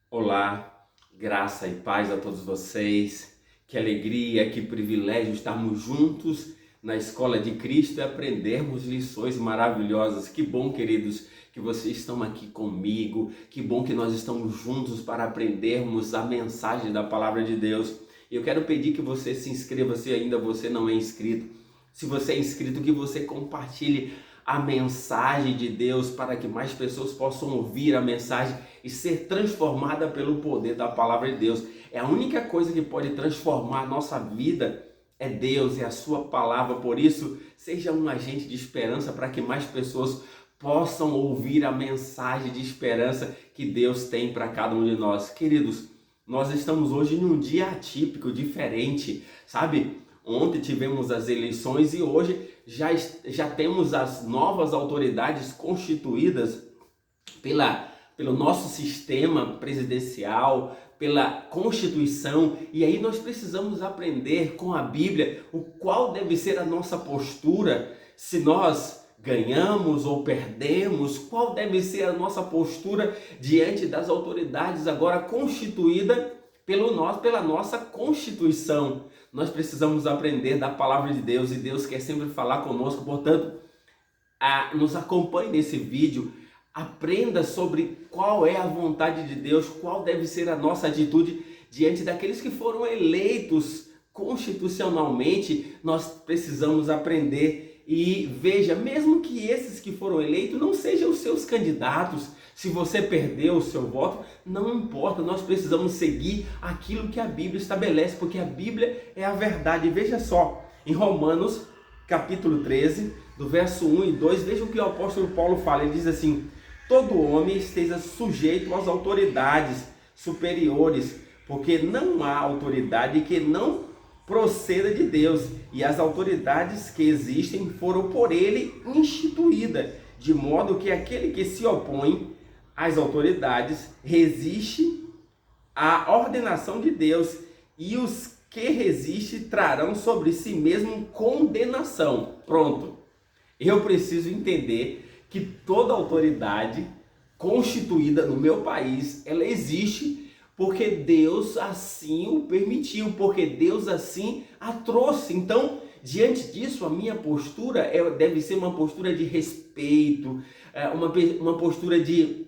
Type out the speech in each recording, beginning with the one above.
Olá, graça e paz a todos vocês. Que alegria, que privilégio estarmos juntos na Escola de Cristo e aprendermos lições maravilhosas. Que bom, queridos, que vocês estão aqui comigo. Que bom que nós estamos juntos para aprendermos a mensagem da Palavra de Deus. Eu quero pedir que você se inscreva se ainda você não é inscrito. Se você é inscrito, que você compartilhe a mensagem de Deus para que mais pessoas possam ouvir a mensagem e ser transformada pelo poder da palavra de Deus. É a única coisa que pode transformar a nossa vida, é Deus, é a sua palavra. Por isso, seja um agente de esperança para que mais pessoas possam ouvir a mensagem de esperança que Deus tem para cada um de nós. Queridos, nós estamos hoje num dia atípico, diferente, sabe? Ontem tivemos as eleições e hoje já temos as novas autoridades constituídas pelo nosso sistema presidencial, pela Constituição. E aí nós precisamos aprender com a Bíblia o qual deve ser a nossa postura, se nós ganhamos ou perdemos, qual deve ser a nossa postura diante das autoridades agora constituídas pela nossa Constituição. Nós precisamos aprender da palavra de Deus e Deus quer sempre falar conosco. Portanto, nos acompanhe nesse vídeo, aprenda sobre qual é a vontade de Deus, qual deve ser a nossa atitude diante daqueles que foram eleitos constitucionalmente. Nós precisamos aprender e veja, mesmo que esses que foram eleitos não sejam os seus candidatos, se você perdeu o seu voto, não importa, nós precisamos seguir aquilo que a Bíblia estabelece, porque a Bíblia é a verdade. Veja só, em Romanos, capítulo 13, do verso 1 e 2, veja o que o apóstolo Paulo fala. Ele diz assim: todo homem esteja sujeito às autoridades superiores, porque não há autoridade que não proceda de Deus, e as autoridades que existem foram por ele instituídas, de modo que aquele que se opõe às autoridades resiste à ordenação de Deus, e os que resistem trarão sobre si mesmo condenação. Pronto. Eu preciso entender que toda autoridade constituída no meu país, ela existe porque Deus assim o permitiu, porque Deus assim a trouxe. Então, diante disso, a minha postura deve ser uma postura de respeito, uma postura de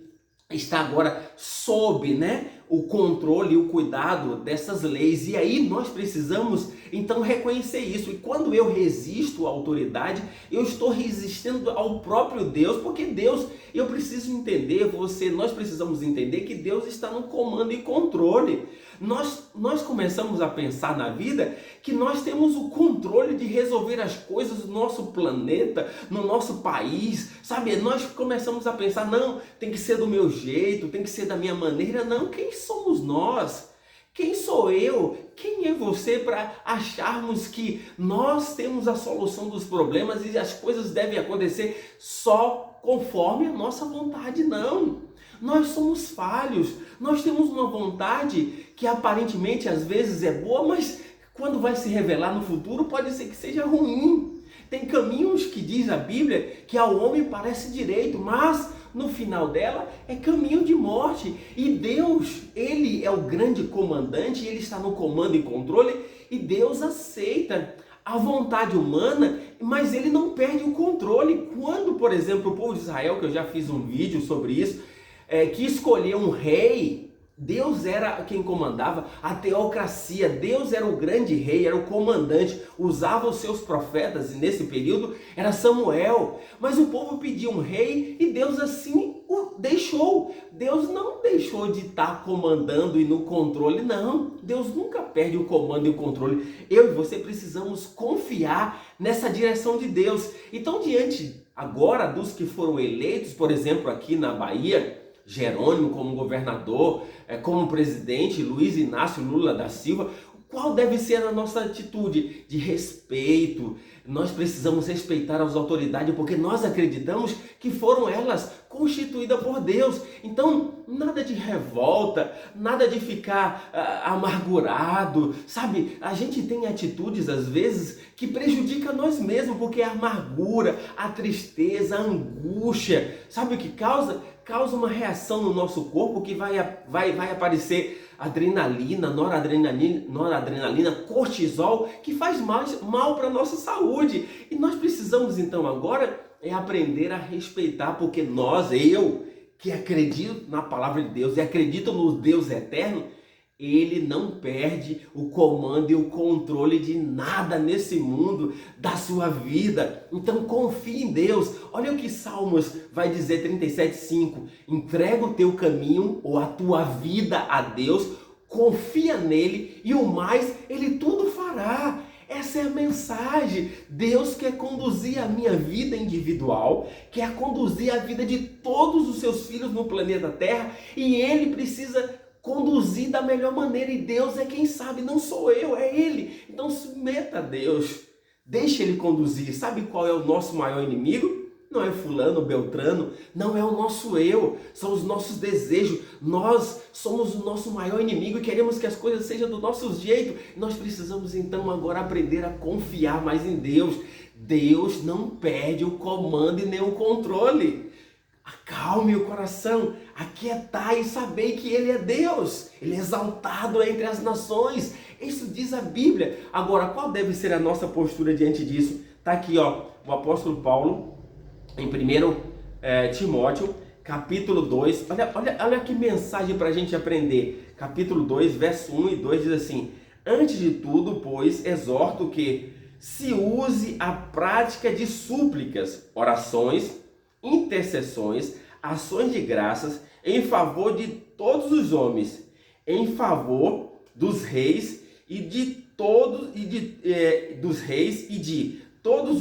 estar agora sob, o controle e o cuidado dessas leis. E aí nós precisamos então reconhecer isso. E quando eu resisto à autoridade, eu estou resistindo ao próprio Deus, porque Deus, eu preciso entender, nós precisamos entender que Deus está no comando e controle. Nós começamos a pensar na vida que nós temos o controle de resolver as coisas do nosso planeta, no nosso país, sabe? Nós começamos a pensar, não, tem que ser do meu jeito, tem que ser da minha maneira. Não, quem somos nós? Quem sou eu? Quem é você para acharmos que nós temos a solução dos problemas e as coisas devem acontecer só conforme a nossa vontade? Não. Nós somos falhos, nós temos uma vontade que aparentemente às vezes é boa, mas quando vai se revelar no futuro pode ser que seja ruim. Tem caminhos que diz a Bíblia que ao homem parece direito, mas no final dela é caminho de morte. E Deus, ele é o grande comandante, ele está no comando e controle, e Deus aceita a vontade humana, mas ele não perde o controle. Quando, por exemplo, o povo de Israel, que eu já fiz um vídeo sobre isso, que escolheu um rei, Deus era quem comandava a teocracia, Deus era o grande rei, era o comandante, usava os seus profetas, e nesse período era Samuel, mas o povo pediu um rei e Deus assim o deixou. Deus não deixou de estar comandando e no controle, não. Deus nunca perde o comando e o controle. Eu e você precisamos confiar nessa direção de Deus. Então, diante agora dos que foram eleitos, por exemplo, aqui na Bahia, Jerônimo como governador, como presidente, Luiz Inácio Lula da Silva, qual deve ser a nossa atitude? De respeito. Nós precisamos respeitar as autoridades porque nós acreditamos que foram elas constituídas por Deus. Então, nada de revolta, nada de ficar amargurado, sabe? A gente tem atitudes às vezes que prejudicam nós mesmos, porque a amargura, a tristeza, a angústia, sabe o que causa? causa uma reação no nosso corpo que vai aparecer adrenalina, noradrenalina, cortisol, que faz mal para a nossa saúde. E nós precisamos então agora aprender a respeitar, porque eu que acredito na palavra de Deus e acredito no Deus eterno, ele não perde o comando e o controle de nada nesse mundo, da sua vida. Então confie em Deus. Olha o que Salmos vai dizer, 37:5. Entrega o teu caminho ou a tua vida a Deus, confia nele e o mais ele tudo fará. Essa é a mensagem. Deus quer conduzir a minha vida individual, quer conduzir a vida de todos os seus filhos no planeta Terra, e ele precisa conduzir da melhor maneira, e Deus é quem sabe, não sou eu, é Ele. Então submeta a Deus, deixe Ele conduzir. Sabe qual é o nosso maior inimigo? Não é fulano, beltrano, não é o nosso eu, são os nossos desejos. Nós somos o nosso maior inimigo e queremos que as coisas sejam do nosso jeito. Nós precisamos então agora aprender a confiar mais em Deus. Deus não perde o comando e nem o controle. Acalme o coração, aquietai e sabei que Ele é Deus. Ele é exaltado entre as nações. Isso diz a Bíblia. Agora, qual deve ser a nossa postura diante disso? Está aqui, o apóstolo Paulo, em 1 Timóteo, capítulo 2. Olha que mensagem para a gente aprender. Capítulo 2, verso 1 e 2 diz assim: antes de tudo, pois, exorto que se use a prática de súplicas, orações, intercessões, ações de graças em favor de todos os homens, em favor dos reis e de todos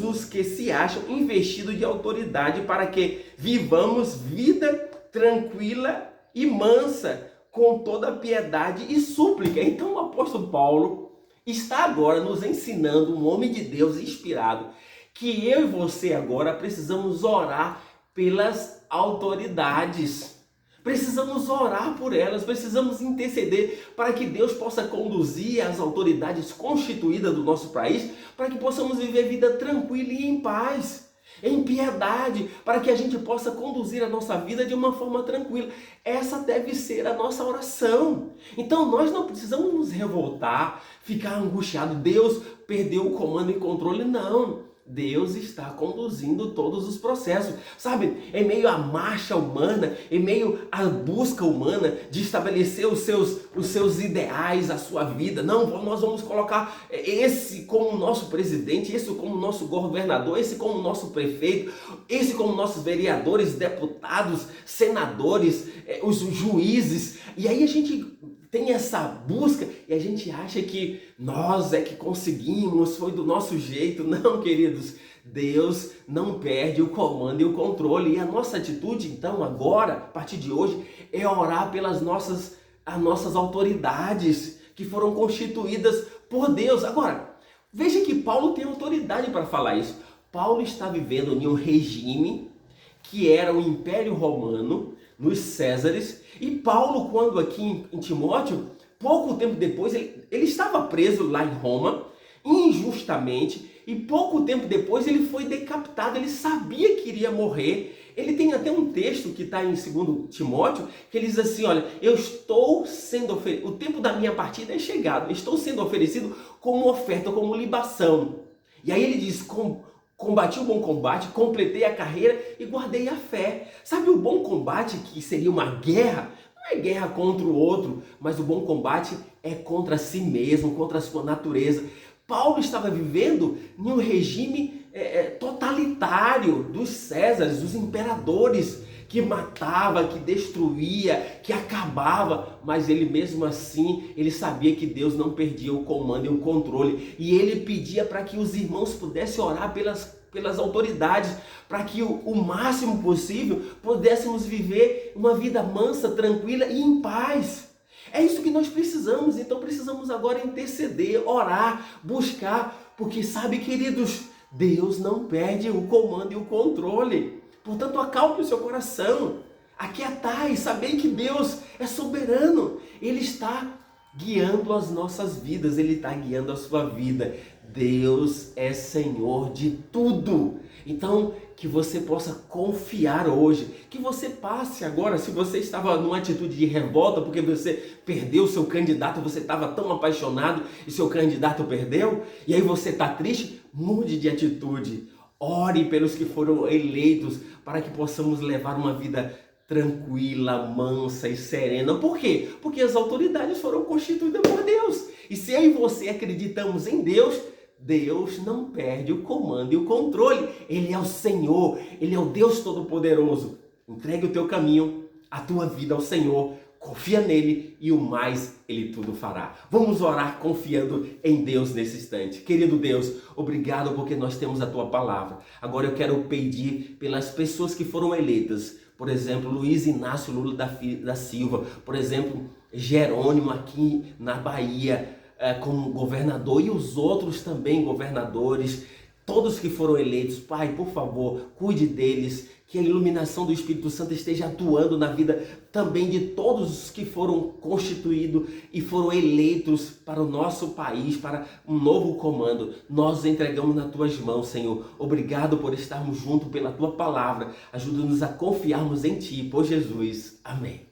os que se acham investidos de autoridade, para que vivamos vida tranquila e mansa, com toda piedade e súplica. Então o apóstolo Paulo está agora nos ensinando, um homem de Deus inspirado, que eu e você agora precisamos orar pelas autoridades. Precisamos orar por elas, precisamos interceder para que Deus possa conduzir as autoridades constituídas do nosso país, para que possamos viver vida tranquila e em paz, em piedade, para que a gente possa conduzir a nossa vida de uma forma tranquila. Essa deve ser a nossa oração. Então nós não precisamos nos revoltar, ficar angustiado, Deus perdeu o comando e controle, não. Deus está conduzindo todos os processos, sabe? Em meio à marcha humana, em meio à busca humana de estabelecer os seus ideais, a sua vida. Não, nós vamos colocar esse como nosso presidente, esse como nosso governador, esse como nosso prefeito, esse como nossos vereadores, deputados, senadores, os juízes. E aí a gente tem essa busca e a gente acha que nós é que conseguimos, foi do nosso jeito. Não, queridos, Deus não perde o comando e o controle. E a nossa atitude, então, agora, a partir de hoje, é orar pelas nossas autoridades que foram constituídas por Deus. Agora, veja que Paulo tem autoridade para falar isso. Paulo está vivendo em um regime que era o Império Romano, nos Césares, e Paulo, quando aqui em Timóteo, pouco tempo depois, ele estava preso lá em Roma, injustamente, e pouco tempo depois ele foi decapitado. Ele sabia que iria morrer. Ele tem até um texto que está em 2 Timóteo, que ele diz assim: olha, eu estou sendo oferecido, o tempo da minha partida é chegado, estou sendo oferecido como oferta, como libação. E aí ele diz: combati o bom combate, completei a carreira e guardei a fé. Sabe, o bom combate, que seria uma guerra, não é guerra contra o outro, mas o bom combate é contra si mesmo, contra a sua natureza. Paulo estava vivendo em um regime totalitário dos Césares, dos imperadores, que matava, que destruía, que acabava, mas ele mesmo assim, ele sabia que Deus não perdia o comando e o controle, e ele pedia para que os irmãos pudessem orar pelas autoridades, para que o máximo possível pudéssemos viver uma vida mansa, tranquila e em paz. É isso que nós precisamos. Então precisamos agora interceder, orar, buscar, porque sabe, queridos, Deus não perde o comando e o controle. Portanto, acalme o seu coração, aquietai, sabei que Deus é soberano. Ele está guiando as nossas vidas, Ele está guiando a sua vida. Deus é Senhor de tudo. Então, que você possa confiar hoje, que você passe agora, se você estava numa atitude de revolta porque você perdeu o seu candidato, você estava tão apaixonado e seu candidato perdeu, e aí você está triste, mude de atitude. Ore pelos que foram eleitos para que possamos levar uma vida tranquila, mansa e serena. Por quê? Porque as autoridades foram constituídas por Deus. E se eu e você acreditamos em Deus, Deus não perde o comando e o controle. Ele é o Senhor, Ele é o Deus Todo-Poderoso. Entregue o teu caminho, a tua vida ao Senhor, confia nele e o mais Ele tudo fará. Vamos orar confiando em Deus nesse instante. Querido Deus, obrigado porque nós temos a tua palavra. Agora eu quero pedir pelas pessoas que foram eleitas. Por exemplo, Luiz Inácio Lula da Silva. Por exemplo, Jerônimo aqui na Bahia, como governador, e os outros também governadores, todos que foram eleitos. Pai, por favor, cuide deles, que a iluminação do Espírito Santo esteja atuando na vida também de todos os que foram constituídos e foram eleitos para o nosso país, para um novo comando. Nós entregamos nas tuas mãos, Senhor. Obrigado por estarmos juntos pela tua palavra. Ajuda-nos a confiarmos em ti, por Jesus. Amém.